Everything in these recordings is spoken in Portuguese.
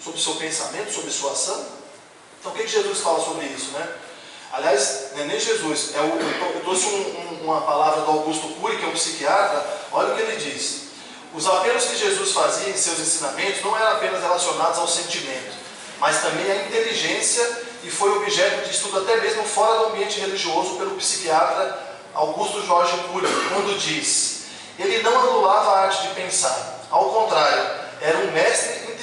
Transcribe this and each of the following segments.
sobre o seu pensamento, sobre sua ação? Então o que Jesus fala sobre isso, né? Aliás, não é nem Jesus, eu trouxe uma palavra do Augusto Cury, que é um psiquiatra. Olha o que ele diz. Os apelos que Jesus fazia em seus ensinamentos não eram apenas relacionados ao sentimento, mas também à inteligência, e foi objeto de estudo até mesmo fora do ambiente religioso pelo psiquiatra Augusto Jorge Cury, quando diz: ele não anulava a arte de pensar, ao contrário, era um mestre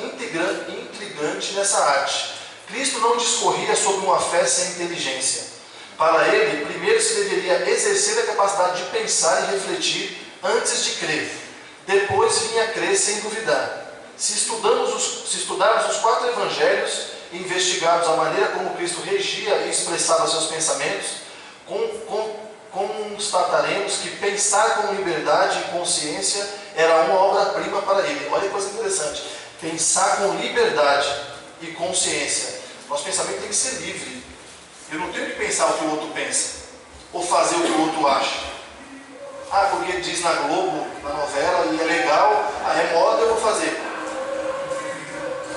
intrigante nessa arte. Cristo não discorria sobre uma fé sem inteligência. Para ele, primeiro se deveria exercer a capacidade de pensar e refletir antes de crer. Depois vinha crer sem duvidar. Se estudarmos os 4 evangelhos e investigarmos a maneira como Cristo regia e expressava seus pensamentos, constataremos que pensar com liberdade e consciência era uma obra-prima para ele. Olha que coisa interessante. Pensar com liberdade e consciência. Nosso pensamento tem que ser livre. Eu não tenho que pensar o que o outro pensa, ou fazer o que o outro acha. Ah, porque diz na Globo, na novela, e é legal, é moda, eu vou fazer.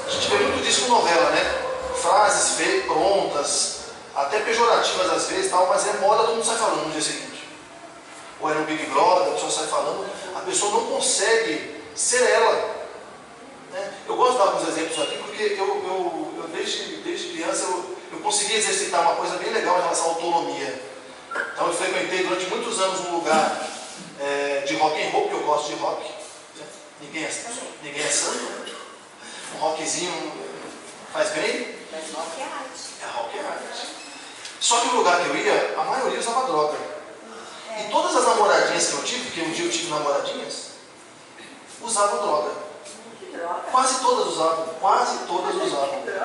A gente vê muito disso com novela, né? Frases feitas, prontas, até pejorativas às vezes, tal, mas é moda, todo mundo sai falando no dia seguinte. Ou é no Big Brother, a pessoa sai falando, a pessoa não consegue ser ela. Né? Eu gosto de dar alguns exemplos aqui, porque eu desde criança eu consegui exercitar uma coisa bem legal em relação à autonomia. Então eu frequentei durante muitos anos um lugar de rock and roll, porque eu gosto de rock. Né? Ninguém é santo, né? Um rockzinho faz bem. Mas rock é arte. É rock é arte. Só que o lugar que eu ia, a maioria usava droga. E todas as namoradinhas que eu tive, porque um dia eu tive namoradinhas, usavam droga. Quase todas usavam,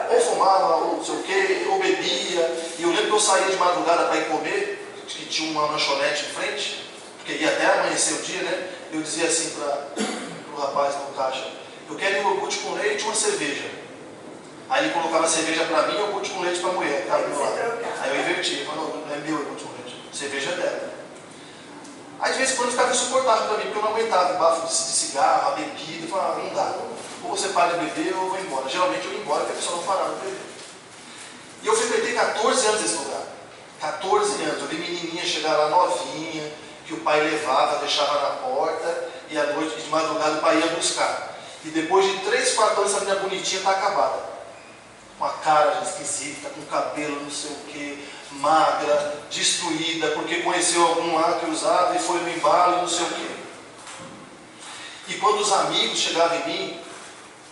ou fumava, ou não sei o que, ou bebia. E eu lembro que eu saía de madrugada para ir comer, que tinha uma lanchonete em frente, porque ia até amanhecer o dia, né? Eu dizia assim para o rapaz no caixa: eu quero iogurte com leite e uma cerveja. Aí ele colocava a cerveja para mim e iogurte com leite para a mulher, que estava do meu lado. Aí eu invertia, falava: não é meu iogurte com leite, cerveja é dela. Aí de vez em quando ficava insuportável para mim, porque eu não aguentava o bafo de cigarro, a bebida. Eu falava: não dá, ou você para de beber ou eu vou embora. Geralmente eu ia embora, porque a pessoa não parava de beber. E eu frequentei 14 anos nesse lugar. 14 anos. Eu vi menininha chegar lá novinha, que o pai levava, deixava na porta, e à noite, de madrugada, o pai ia buscar. E depois de 3, 4 anos, essa menina bonitinha está acabada. Com a cara esquisita, com cabelo não sei o que, magra, destruída, porque conheceu algum lá que usava e foi no embalo e não sei o que. E quando os amigos chegavam em mim,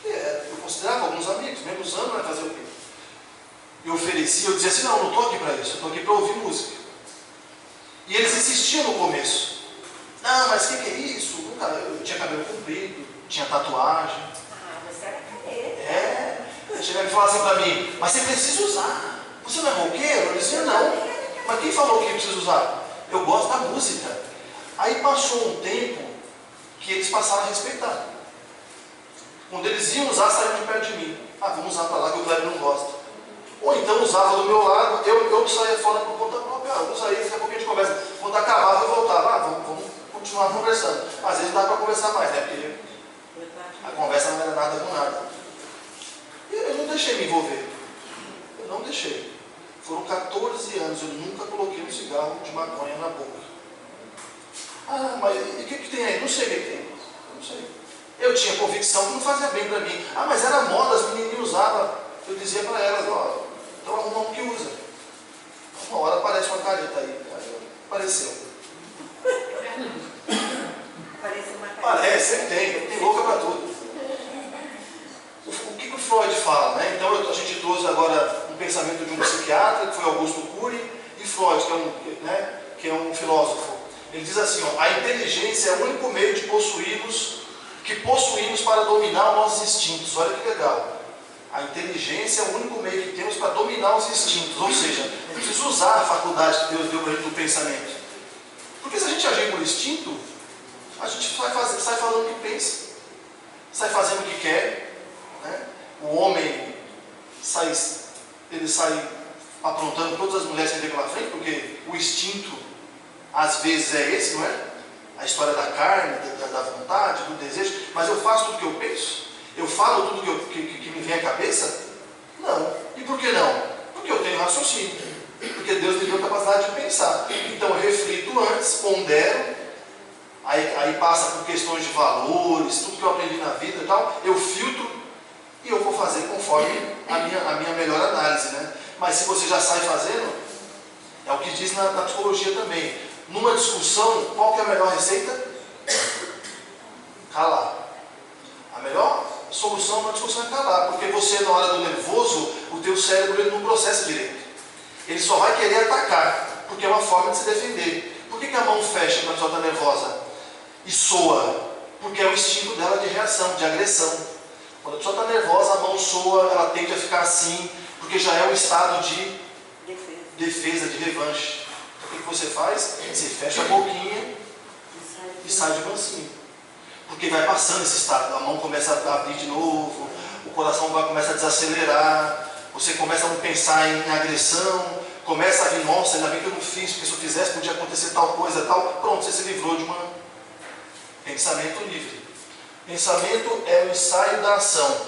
eu considerava alguns amigos, mesmo usando, vai fazer o quê? Eu oferecia, eu dizia assim: não, eu não estou aqui para isso, eu estou aqui para ouvir música. E eles insistiam no começo: não, mas o que é isso? Eu tinha cabelo comprido, tinha tatuagem. Ah, você era careta. Eles chegaram e falavam assim para mim: mas você precisa usar. Você não é roqueiro? Eu dizia: não. Mas quem falou que eu preciso usar? Eu gosto da música. Aí passou um tempo que eles passaram a respeitar. Quando eles iam usar, saíram de perto de mim. Ah, vamos usar para lá que o Kleber não gosta. Ou então usava do meu lado, eu saía fora por conta própria. Eu usaria, daqui a pouco a gente conversa. Quando acabava, eu voltava. Ah, vamos continuar conversando. Às vezes dá para conversar mais, né? Porque a conversa não era nada com nada. E eu não deixei me envolver. Eu não deixei. Foram 14 anos, eu nunca coloquei um cigarro de maconha na boca. Ah, mas e o que tem aí? Não sei o que tem. Eu não sei. Eu tinha convicção que não fazia bem para mim. Ah, mas era moda, as menininhas usavam. Eu dizia para elas: ó, então arruma um que usa. Uma hora aparece uma careta aí. Aí apareceu. Apareceu uma careta. Parece, sempre tem louca para tudo. O que o Freud fala, né? Então a gente trouxe agora um pensamento de um psiquiatra, que foi Augusto Cury, e Freud, que é um filósofo. Ele diz assim: ó, a inteligência é o único meio de que possuímos para dominar os nossos instintos. Olha que legal. A inteligência é o único meio que temos para dominar os instintos. Ou seja, é preciso usar a faculdade que Deus deu para a gente do pensamento. Porque se a gente agir por instinto, a gente sai falando o que pensa, sai fazendo o que quer. Né? O homem sai aprontando todas as mulheres que vem pela frente, porque o instinto às vezes é esse, não é? A história da carne, da vontade, do desejo. Mas eu faço tudo o que eu penso. Eu falo tudo que me vem à cabeça? Não. E por que não? Porque eu tenho raciocínio. Porque Deus me deu a capacidade de pensar. Então eu reflito antes, pondero, aí passa por questões de valores, tudo que eu aprendi na vida e tal, eu filtro e eu vou fazer conforme a minha melhor análise, né? Mas se você já sai fazendo, é o que diz na psicologia também. Numa discussão, qual que é a melhor receita? Calar. A melhor solução numa discussão é calar, porque você, na hora do nervoso, o teu cérebro ele não processa direito. Ele só vai querer atacar, porque é uma forma de se defender. Por que a mão fecha quando a pessoa está nervosa? E soa? Porque é o instinto dela de reação, de agressão. Quando a pessoa está nervosa, a mão soa, ela tende a ficar assim, porque já é um estado de defesa, de revanche. O que você faz? Você fecha a boquinha e sai de mansinho. Porque vai passando esse estado, a mão começa a abrir de novo, o coração começa a desacelerar, você começa a não pensar em agressão, começa a vir, nossa, ainda bem que eu não fiz, porque se eu fizesse podia acontecer tal coisa, tal. Pronto, você se livrou de um pensamento livre. Pensamento é o ensaio da ação.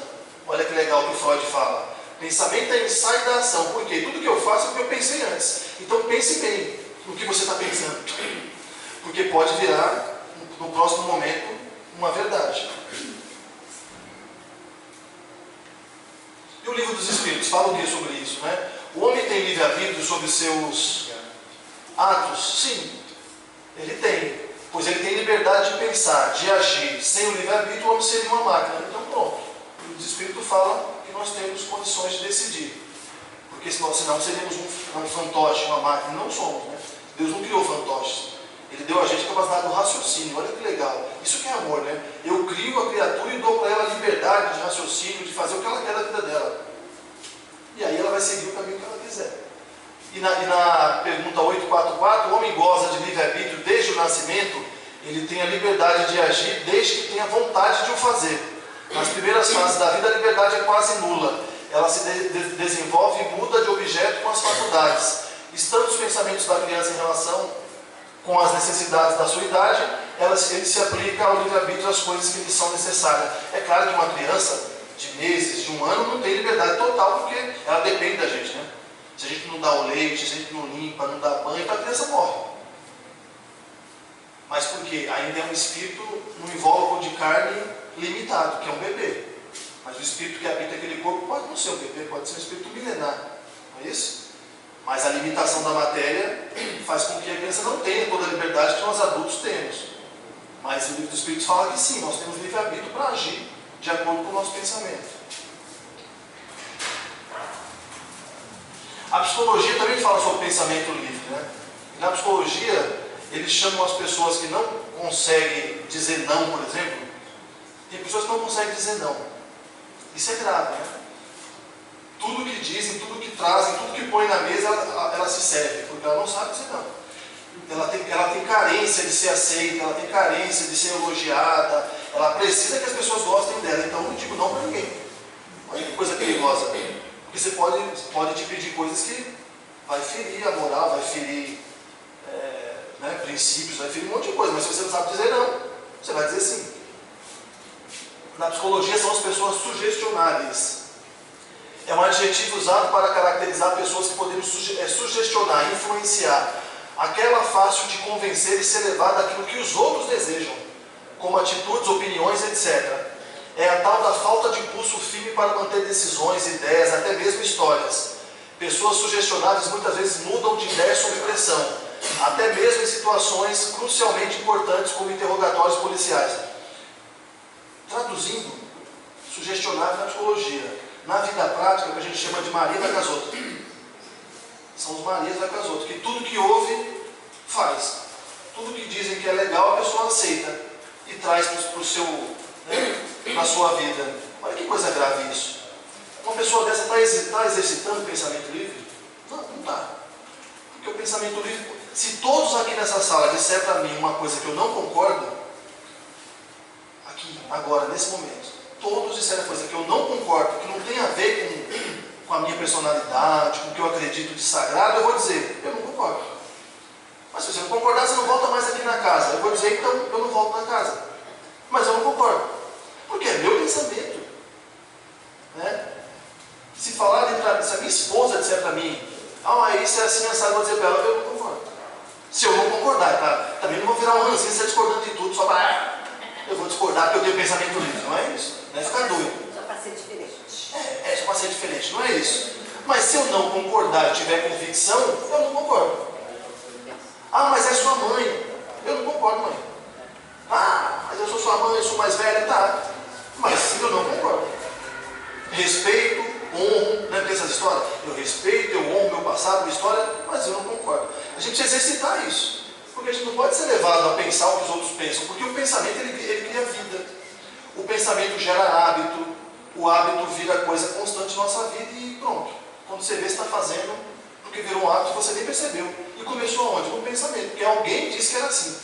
Olha que legal que o Freud fala. Pensamento é o ensaio da ação. Por quê? Tudo que eu faço é o que eu pensei antes. Então pense bem no que você está pensando. Porque pode virar, no próximo momento, uma verdade. E o livro dos Espíritos fala o que sobre isso, né? O homem tem livre-arbítrio sobre seus atos? Sim, ele tem. Pois ele tem liberdade de pensar, de agir. Sem o livre-arbítrio, o homem seria uma máquina. Então pronto. O livro dos Espíritos fala que nós temos condições de decidir. Porque senão seríamos um fantoche, uma máquina. Não somos, né? Deus não criou fantoches. Ele deu a gente a capacidade do raciocínio. Olha que legal. Isso que é amor, né? Eu crio a criatura e dou para ela a liberdade de raciocínio, de fazer o que ela quer da vida dela. E aí ela vai seguir o caminho que ela quiser. E na pergunta 844, o homem goza de livre-arbítrio desde o nascimento, ele tem a liberdade de agir desde que tenha vontade de o fazer. Nas primeiras fases da vida, a liberdade é quase nula. Ela se desenvolve e muda de objeto com as faculdades. Estando os pensamentos da criança em relação com as necessidades da sua idade, ele se aplica ao livre-arbítrio às coisas que lhe são necessárias. É claro que uma criança de meses, de um ano, não tem liberdade total, porque ela depende da gente, né? Se a gente não dá o leite, se a gente não limpa, não dá banho, então a criança morre. Mas por quê? Ainda é um espírito num invólucro de carne limitado, que é um bebê. Mas o espírito que habita aquele corpo pode não ser um bebê, pode ser um espírito milenar. Não é isso? Mas a limitação da matéria faz com que a criança não tenha toda a liberdade que nós adultos temos. Mas o livro dos Espíritos fala que sim, nós temos livre-arbítrio para agir de acordo com o nosso pensamento. A psicologia também fala sobre pensamento livre, né? E na psicologia, eles chamam as pessoas que não conseguem dizer não, por exemplo. Tem pessoas que não conseguem dizer não. Isso é grave, né? Tudo que dizem, tudo que trazem, tudo que põem na mesa, ela se serve, porque ela não sabe dizer não. Ela tem carência de ser aceita, ela tem carência de ser elogiada, ela precisa que as pessoas gostem dela, então eu não digo não para ninguém. Olha que coisa perigosa. Porque você pode te pedir coisas que vai ferir a moral, vai ferir princípios, vai ferir um monte de coisa, mas se você não sabe dizer não, você vai dizer sim. Na psicologia são as pessoas sugestionáveis. É um adjetivo usado para caracterizar pessoas que podemos sugestionar, influenciar. Aquela fácil de convencer e ser levada àquilo que os outros desejam, como atitudes, opiniões, etc. É a tal da falta de impulso firme para manter decisões, ideias, até mesmo histórias. Pessoas sugestionáveis muitas vezes mudam de ideia sob pressão, até mesmo em situações crucialmente importantes como interrogatórios policiais. Traduzindo, sugestionável na psicologia. Na vida prática, o que a gente chama de Maria da Casoto. São os Marias da Casoto, que tudo que ouve, faz. Tudo que dizem que é legal, a pessoa aceita e traz para o seu, na sua vida. Olha que coisa grave isso. Uma pessoa dessa está exercitando o pensamento livre? Não, não está. Porque o pensamento livre, se todos aqui nessa sala disserem para mim uma coisa que eu não concordo, aqui, agora, nesse momento, todos disserem coisa que eu não concordo, que não tem a ver com a minha personalidade, com o que eu acredito de sagrado, eu vou dizer, eu não concordo. Mas se você não concordar, você não volta mais aqui na casa. Eu vou dizer, então, eu não volto na casa. Mas eu não concordo. Porque é meu pensamento. esposa disser para mim, isso é assim, essa eu vou dizer para ela, eu não concordo. Se eu não concordar, tá? Também não vou virar um ranzinho, você discordando de tudo, só para... Eu vou discordar porque eu tenho pensamento livre, não é isso? Não é ficar doido. Só para ser diferente. Só para ser diferente, não é isso. Mas se eu não concordar e tiver convicção, eu não concordo. Mas é sua mãe. Eu não concordo, mãe. Mas eu sou sua mãe, eu sou mais velha, tá. Mas eu não concordo. Respeito, honro, não é porque essas histórias? Eu respeito, eu honro meu passado, minha história, mas eu não concordo. A gente precisa exercitar isso. Porque a gente não pode ser levado a pensar o que os outros pensam, porque o pensamento ele cria vida. O pensamento gera hábito, o hábito vira coisa constante na nossa vida e pronto. Quando você vê, você está fazendo, porque virou um hábito que você nem percebeu. E começou aonde? Com o pensamento, porque alguém disse que era assim.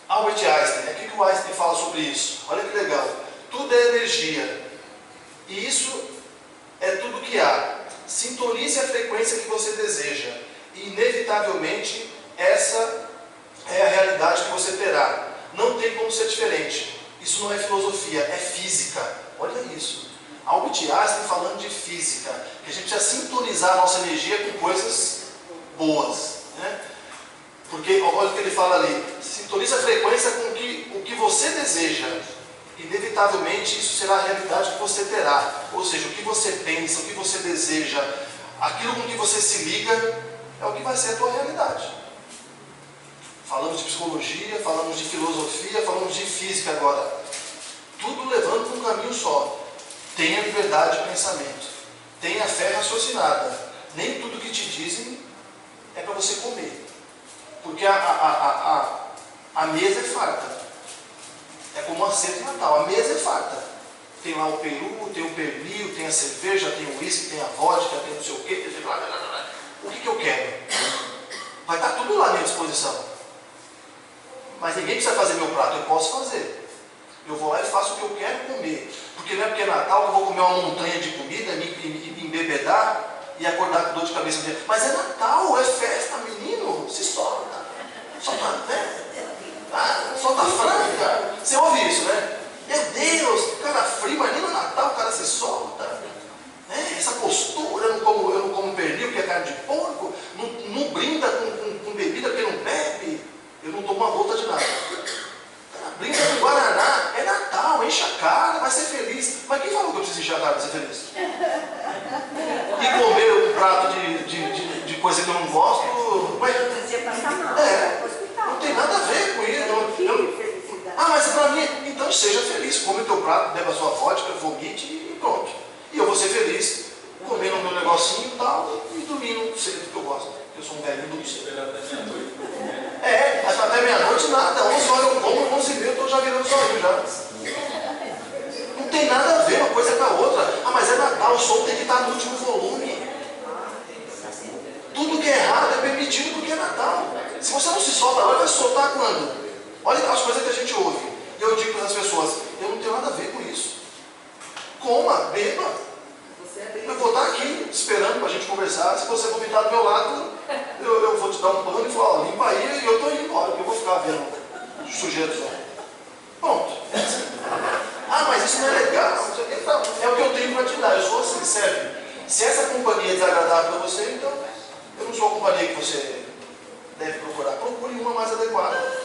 Albert Einstein, o que o Einstein fala sobre isso? Olha que legal. Tudo é energia. E isso é tudo que há. Sintonize a frequência que você deseja. E inevitavelmente essa é a realidade que você terá. Não tem como ser diferente. Isso não é filosofia, é física. Olha isso. Albert Einstein falando de física. Que a gente precisa sintonizar a nossa energia com coisas boas. Né? Porque, olha o que ele fala ali. Sintonize a frequência com o que você deseja. Inevitavelmente isso será a realidade que você terá. Ou seja, o que você pensa, o que você deseja, aquilo com que você se liga, é o que vai ser a tua realidade. Falamos de psicologia, falamos de filosofia, falamos de física agora. Tudo levando para um caminho só. Tenha liberdade de pensamento. Tenha fé raciocinada. Nem tudo que te dizem é para você comer. Porque a mesa é farta. É como uma ceia de Natal. A mesa é farta. Tem lá o peru, tem o pernil, tem a cerveja, tem o uísque, tem a vodka, tem não sei o quê. O que eu quero? Vai estar tudo lá à minha disposição. Mas ninguém precisa fazer meu prato. Eu posso fazer. Eu vou lá e faço o que eu quero comer. Porque não é porque é Natal que eu vou comer uma montanha de comida, me embebedar e acordar com dor de cabeça. Mas é Natal, é festa, menino. Se solta. Solta, né? Solta franca. Você ouve isso, né? Meu Deus, cara frio, mas nem no Natal o cara se solta. Essa postura, eu não como pernil, porque é carne de porco. Não brinda com bebida porque não bebe. Eu não tomo uma gota de nada. Brinda com Guaraná, é Natal, enche a cara, vai ser feliz. Mas quem falou que eu preciso encher a cara para ser feliz? E comer um prato de coisa que eu não gosto, mas... Não tem nada a ver com isso. Mas para mim, então seja feliz. Come o teu prato, beba a sua vodka, vomite e pronto. E eu vou ser feliz, comendo o meu negocinho e tal, e dormindo cedo, que eu gosto. Eu sou um velho do cedo. Mas até meia-noite nada. 11 horas eu como, 11h30 eu estou já virando sozinho já. Não tem nada a ver uma coisa com a outra. Mas é Natal, o som tem que estar no último volume. Tudo que é errado é permitido porque é Natal. Se você não se solta agora, vai se soltar quando? Olha as coisas que a gente ouve. E eu digo para as pessoas, eu não tenho nada a ver com isso. Coma, beba. Eu vou estar aqui esperando para a gente conversar. Se você vomitar do meu lado, eu vou te dar um pano e falar, limpa aí e eu estou indo embora, porque eu vou ficar vendo sujeira só. Pronto. É assim. Mas isso não é legal. É o que eu tenho para te dar. Eu sou assim, sério. Se essa companhia é desagradável para você, então eu não sou a companhia que você deve procurar. Procure uma mais adequada.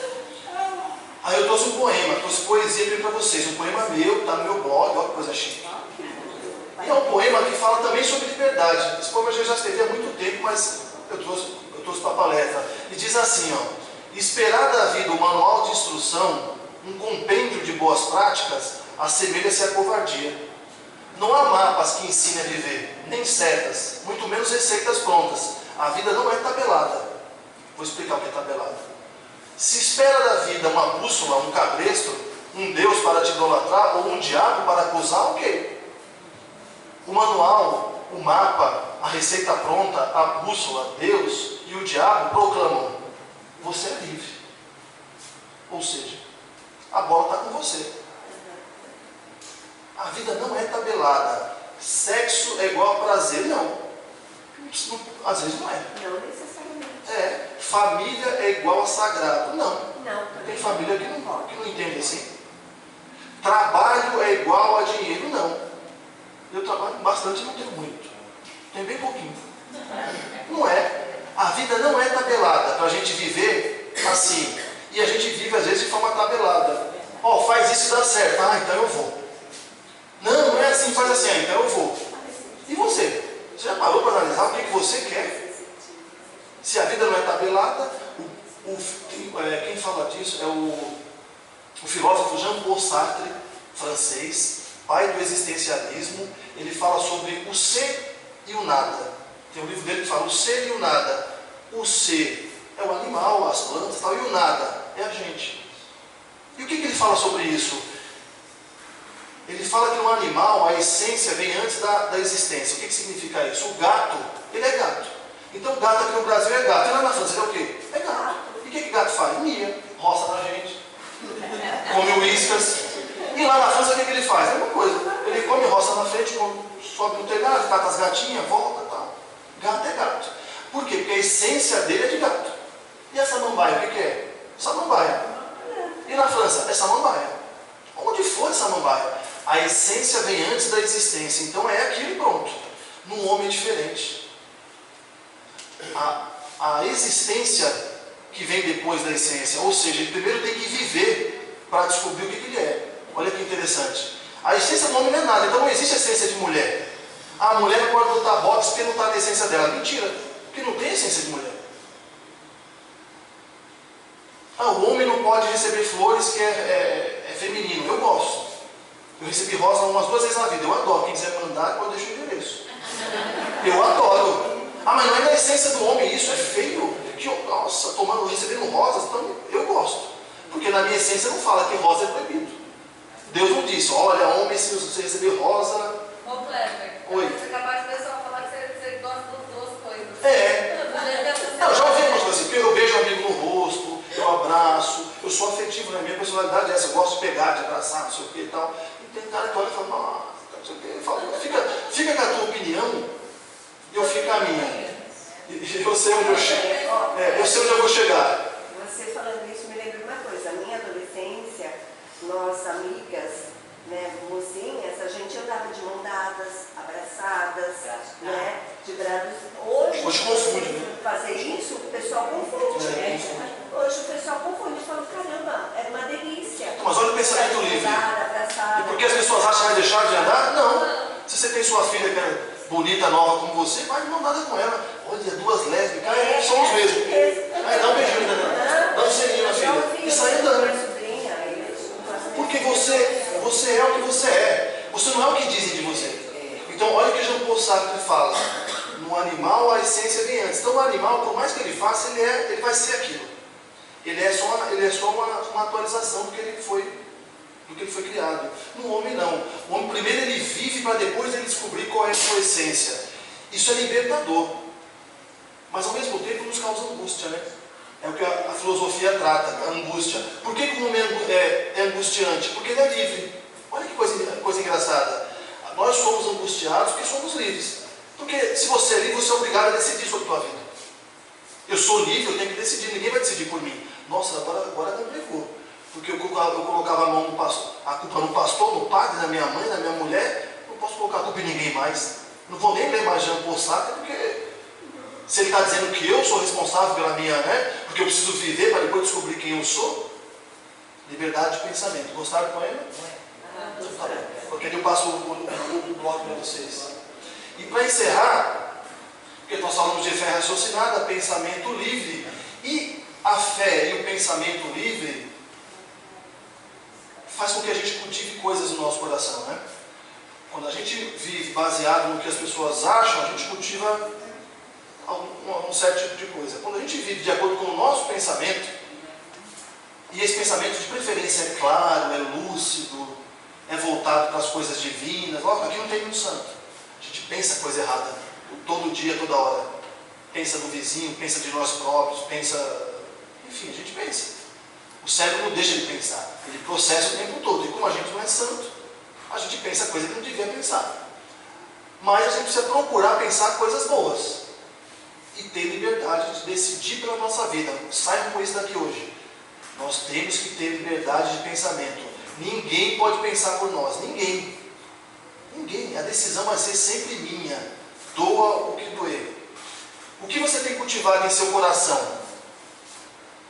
Aí eu trouxe um poema, trouxe poesia aqui para vocês. Um poema meu, está no meu blog, olha que coisa chique. E é um poema que fala também sobre liberdade. Esse poema eu já escrevi há muito tempo, mas eu trouxe para a palestra. E diz assim, esperar da vida um manual de instrução, um compêndio de boas práticas, assemelha-se à covardia. Não há mapas que ensinem a viver, nem setas, muito menos receitas prontas. A vida não é tabelada. Vou explicar o que é tabelada. Se espera da vida uma bússola, um cabresto, um Deus para te idolatrar ou um diabo para acusar, ok. O manual, o mapa, a receita pronta, a bússola, Deus e o diabo proclamam: você é livre. Ou seja, a bola está com você. A vida não é tabelada. Sexo é igual a prazer. Não. Às vezes não é. Não necessariamente. Família é igual a sagrado. Não. Não. Tem família que não entende assim. trabalho é igual a dinheiro. Não. Eu trabalho bastante e não tenho muito. Tenho bem pouquinho. Não é. A vida não é tabelada para a gente viver assim. E a gente vive às vezes de forma tabelada. Ó, faz isso e dá certo. Ah, então eu vou. Não, não é assim, faz assim, ah, então eu vou. E você? Você já parou para analisar o que você quer? Se a vida não é tabelada, quem fala disso é o filósofo Jean-Paul Sartre, francês, pai do existencialismo. Ele fala sobre o ser e o nada. Tem um livro dele que fala o ser e o nada. O ser é o animal, as plantas e tal, e o nada é a gente. E o que ele fala sobre isso? Ele fala que no animal a essência vem antes da existência. O que significa isso? O gato, ele é gato. Então o gato aqui no Brasil é gato. E lá na França ele é o quê? É gato. E o que gato faz? Mia, roça na gente, come uíscas. E lá na França o que ele faz? É uma coisa. Ele come roça na frente, sobe no telhado, cata as gatinhas, volta e tal. Gato é gato. Por quê? Porque a essência dele é de gato. E a samambaia, o que é? Samambaia. E na França? É samambaia. Onde for samambaia? A essência vem antes da existência. Então é aquilo e pronto. Num homem diferente. A existência que vem depois da essência. Ou seja, ele primeiro tem que viver para descobrir o que ele é. Olha que interessante. A essência do homem não é nada. Então não existe essência de mulher. A mulher não pode lutar boxe porque não está na essência dela. Mentira. Porque não tem essência de mulher. O homem não pode receber flores que é feminino. Eu gosto. Eu recebi rosa umas 2 vezes na vida. Eu adoro. Quem quiser mandar, eu deixo o endereço. Eu adoro. Mas não é da essência do homem. Isso é feio. Nossa, recebendo rosas. Então, eu gosto. Porque na minha essência não fala que rosa é proibido. Deus não disse, olha, homem, se você receber rosa... Ô, Cleber, oi. você é capaz de pessoal falar que você gosta das 2 coisas. Não, já ouvi algumas coisas assim, porque eu beijo um amigo no rosto, eu abraço, eu sou afetivo, né? Minha personalidade é essa, eu gosto de pegar, de abraçar, não sei o que e tal. E tem cara que olha e fala, nossa, não sei o que, fica com a tua opinião, e eu fico a minha. E eu sei onde eu chego. Eu sei onde eu vou chegar. Você falando isso me lembra uma coisa. Na minha adolescência, nós amigas, né, mocinhas, a gente andava de mão dadas, abraçadas, né, de braços. Hoje confunde, né? Fazer isso, o pessoal confunde. Hoje o pessoal confunde e fala, caramba, é uma delícia. Mas olha o pensamento livre. Abraçada. E porque as pessoas acham que vai deixar de andar? Não. Se você tem sua filha que é bonita, nova como você, vai de mão dada com ela. Olha, 2 lésbicas, somos mesmo. Dá um beijinho ainda, dá um selinho na filha. E sai andando. Porque você é o que você é. Você não é o que dizem de você. Então, olha o que Jean-Paul Sartre fala. No animal, a essência vem antes. Então, o animal, por mais que ele faça, ele vai ser aquilo. Ele é só uma atualização do que ele foi criado. No homem, não. O homem, primeiro, ele vive para depois ele descobrir qual é a sua essência. Isso é libertador. Mas, ao mesmo tempo, nos causa angústia, né? É o que a filosofia trata, a angústia. Por que o homem é angustiante? Porque ele é livre. Olha que coisa engraçada. Nós somos angustiados porque somos livres. Porque se você é livre, você é obrigado a decidir sobre a tua vida. Eu sou livre, eu tenho que decidir, ninguém vai decidir por mim. Nossa, agora complicou. Porque eu colocava a culpa no pastor, no padre, na minha mãe, na minha mulher. Não posso colocar a culpa em ninguém mais. Não vou nem ler mais Jean-Paul Sartre, porque se ele está dizendo que eu sou responsável pela minha, né? Porque eu preciso viver para depois descobrir quem eu sou. Liberdade de pensamento. Gostaram do poema? Tá bom. Porque eu passo o bloco para vocês. E para encerrar, porque nós falamos de fé raciocinada, pensamento livre, e a fé e o pensamento livre faz com que a gente cultive coisas no nosso coração, né? Quando a gente vive baseado no que as pessoas acham, a gente cultiva um certo tipo de coisa. Quando a gente vive de acordo com o nosso pensamento, e esse pensamento de preferência é claro, é lúcido, é voltado para as coisas divinas, aqui não tem muito santo. A gente pensa coisa errada todo dia, toda hora. Pensa no vizinho, pensa de nós próprios, pensa... Enfim, a gente pensa. O cérebro não deixa de pensar. Ele processa o tempo todo. E como a gente não é santo, a gente pensa coisa que não devia pensar. Mas a gente precisa procurar pensar coisas boas. E ter liberdade de decidir pela nossa vida. Saiam com isso daqui hoje. Nós temos que ter liberdade de pensamento. Ninguém pode pensar por nós. Ninguém. Ninguém. A decisão vai ser sempre minha. Doa o que doer. O que você tem cultivado em seu coração?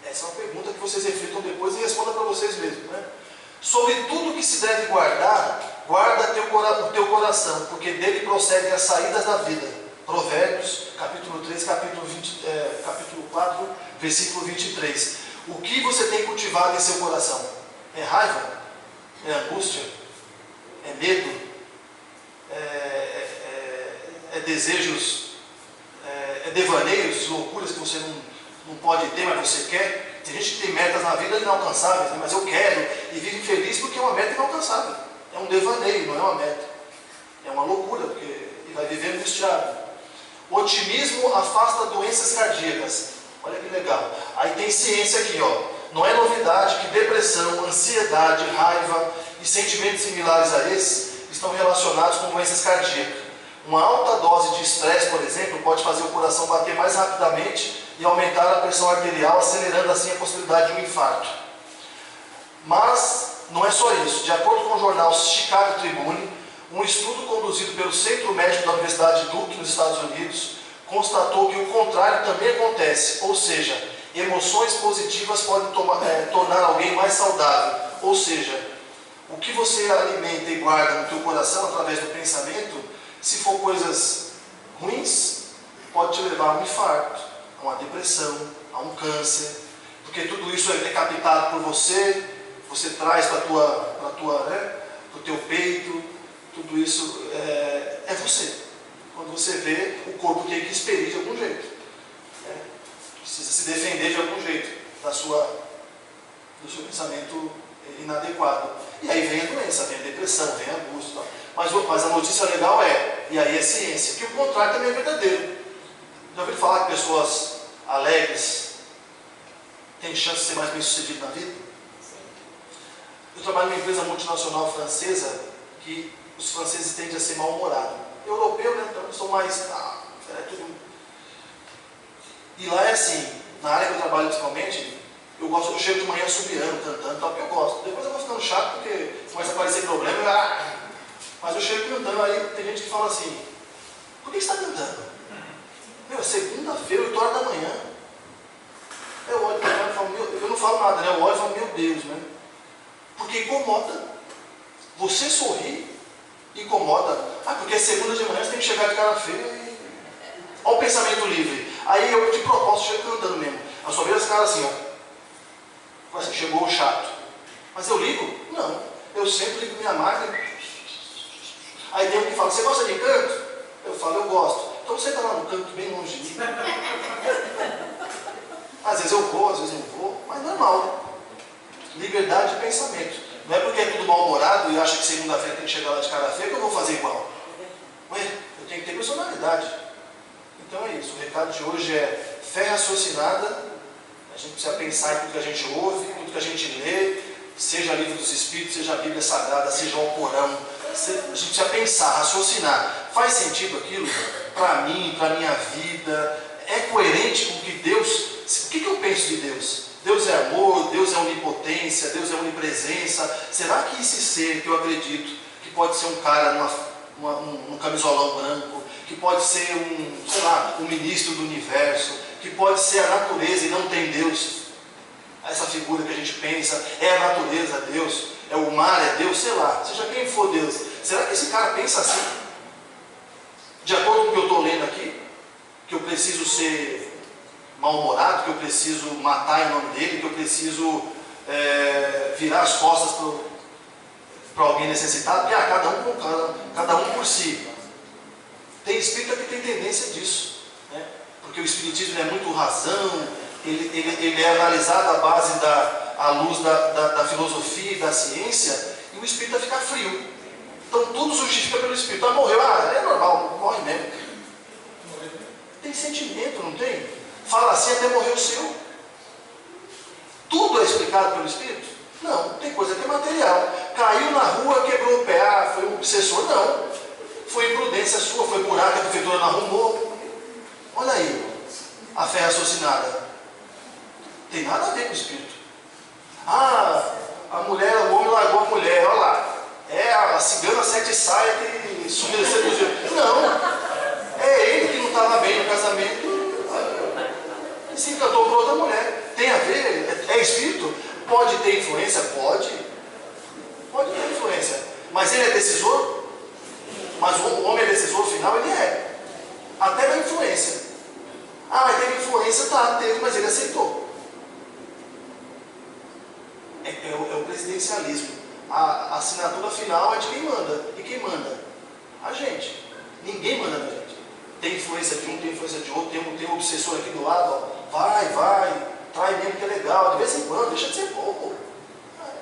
Essa é uma pergunta que vocês reflitam depois e respondam para vocês mesmos, né? Sobre tudo que se deve guardar, guarda o teu coração, porque dele procedem as saídas da vida. Provérbios, capítulo 3, capítulo 4, versículo 23. O que você tem cultivado em seu coração? É raiva? É angústia? É medo? É desejos? É devaneios, loucuras que você não pode ter, mas você quer? Tem gente que tem metas na vida inalcançáveis, né? Mas eu quero, e vive feliz porque é uma meta inalcançável. É um devaneio, não é uma meta. É uma loucura, porque ele vai viver angustiado. O otimismo afasta doenças cardíacas. Olha que legal. Aí tem ciência aqui, ó. Não é novidade que depressão, ansiedade, raiva e sentimentos similares a esses estão relacionados com doenças cardíacas. Uma alta dose de estresse, por exemplo, pode fazer o coração bater mais rapidamente e aumentar a pressão arterial, acelerando assim a possibilidade de um infarto. Mas não é só isso. De acordo com o jornal Chicago Tribune, um estudo conduzido pelo Centro Médico da Universidade de Duke, nos Estados Unidos, constatou que o contrário também acontece, ou seja, emoções positivas podem tornar alguém mais saudável. Ou seja, o que você alimenta e guarda no teu coração através do pensamento, se for coisas ruins, pode te levar a um infarto, a uma depressão, a um câncer, porque tudo isso é captado por você, você traz para o teu peito, tudo isso é você. Quando você vê, o corpo tem que expelir de algum jeito. Precisa se defender de algum jeito do seu pensamento inadequado. E aí vem a doença, vem a depressão, vem a angústia. Mas a notícia legal e aí é ciência, que o contrário também é verdadeiro. Já ouviram falar que pessoas alegres têm chance de ser mais bem-sucedidas na vida? Eu trabalho numa empresa multinacional francesa que os franceses tendem a ser mal-humorados. Europeu, né? Então são mais... tudo. E lá é assim, na área que eu trabalho principalmente, eu chego de manhã assobiando, cantando, tal, que eu gosto. Depois eu vou ficando chato porque começa a aparecer problema, mas eu chego cantando, aí tem gente que fala assim, por que você está cantando? Meu, é segunda-feira, 8 horas da manhã. Eu olho para ela e falo, eu não falo nada, né? Eu olho e falo, meu Deus, né? Porque incomoda. Você sorrir, incomoda. Porque é segunda de manhã, você tem que chegar de cara feia e... Olha o pensamento livre. Aí eu, de propósito, chego cantando mesmo. Eu só vejo as caras assim, ó. Assim, chegou o chato. Mas eu ligo? Não. Eu sempre ligo minha máquina. Aí tem um que fala, você gosta de canto? Eu falo, eu gosto. Então você está lá no canto, bem longe de mim. Às vezes eu vou, às vezes não vou. Mas normal. Liberdade de pensamento. Não é porque é tudo mal-humorado e acha que segunda-feira tem que chegar lá de cara feia que eu vou fazer igual. Ué, eu tenho que ter personalidade. Então é isso. O recado de hoje é fé raciocinada. A gente precisa pensar em tudo que a gente ouve, tudo que a gente lê, seja livro dos Espíritos, seja a Bíblia Sagrada, seja o Corão. A gente precisa pensar, raciocinar. Faz sentido aquilo para mim, para a minha vida? É coerente com o que Deus... O que eu penso de Deus? Deus é amor, Deus é onipotência, Deus é onipresença. Será que esse ser que eu acredito, que pode ser um cara num camisolão branco, que pode ser um ministro do universo, que pode ser a natureza e não tem Deus, essa figura que a gente pensa, é a natureza Deus, é o mar é Deus, sei lá, seja quem for Deus, será que esse cara pensa assim? De acordo com o que eu estou lendo aqui, que eu preciso ser mal-humorado, que eu preciso matar em nome dele, que eu preciso virar as costas para alguém necessitado, porque cada um por si. Tem espírita que tem tendência disso, né? Porque o espiritismo é muito razão, ele é analisado à base à luz da filosofia e da ciência, e o espírita fica frio. Então tudo justifica pelo espírito. Ah, morreu, é normal, morre mesmo. Tem sentimento, não tem? Fala assim até morrer o seu. Tudo é explicado pelo espírito? Não, tem coisa que é material. Caiu na rua, quebrou o pé, foi um obsessor? Não. Foi imprudência sua, foi buraco que a prefeitura não arrumou. Olha aí, a fé raciocinada. Tem nada a ver com o espírito. A mulher, o homem largou a mulher, olha lá, é a cigana sete saia que sumiu, seduziu. Não, é ele que não estava bem no casamento e se encantou por outra mulher. Tem a ver? É espírito? Pode ter influência? Pode. Pode ter influência. Mas ele é decisor? Mas o homem é decisor no final? Ele é. Até na influência. Ah, mas teve influência? Tá, teve, mas ele aceitou. É o presidencialismo. A assinatura final é de quem manda. E quem manda? A gente. Ninguém manda na gente. Tem influência de um, tem influência de outro, tem um obsessor aqui do lado, ó. Vai, trai mesmo que é legal, de vez em quando, deixa de ser pouco.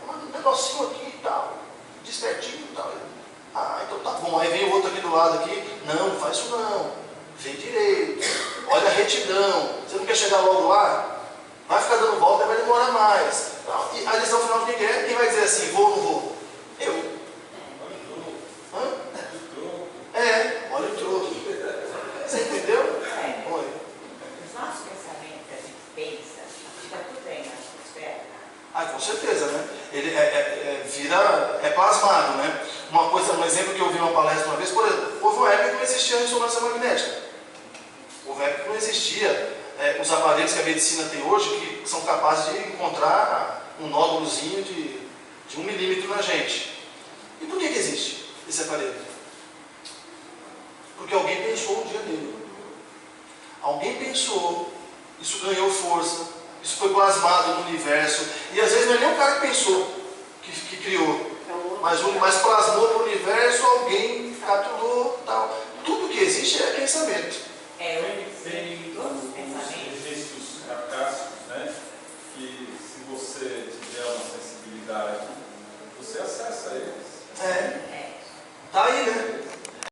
Manda um negocinho aqui e tal, despertinho e tal. Ah, então tá bom. Aí vem o outro aqui do lado aqui, não faz isso não. Vem direito, olha a retidão. Você não quer chegar logo lá? Vai ficar dando volta, vai demorar mais. E a lição final de quem quer, quem vai dizer assim, vou ou não vou? Eu. Hã? Olha o troço. Você entendeu? Oi. Os nossos pensamentos que a gente pensa, fica tudo bem na atmosfera. Ah, com certeza, né? Ele vira plasmado, né? Um exemplo que eu vi numa palestra uma vez, por exemplo, houve uma época que não existia ressonância magnética. Houve uma época que não existia os aparelhos que a medicina tem hoje, que são capazes de encontrar um nódulozinho de 1 milímetro na gente. E por que existe esse aparelho? Porque alguém pensou um dia nele. Alguém pensou, isso ganhou força, isso foi plasmado no universo. E às vezes não é nem o cara que pensou, que criou, mas plasmou para o universo, alguém capturou, tal. Tudo que existe é pensamento. Tem todos os pensamentos. Registros carcássicos, né? Que se você tiver uma sensibilidade, você acessa eles. Tá aí, né?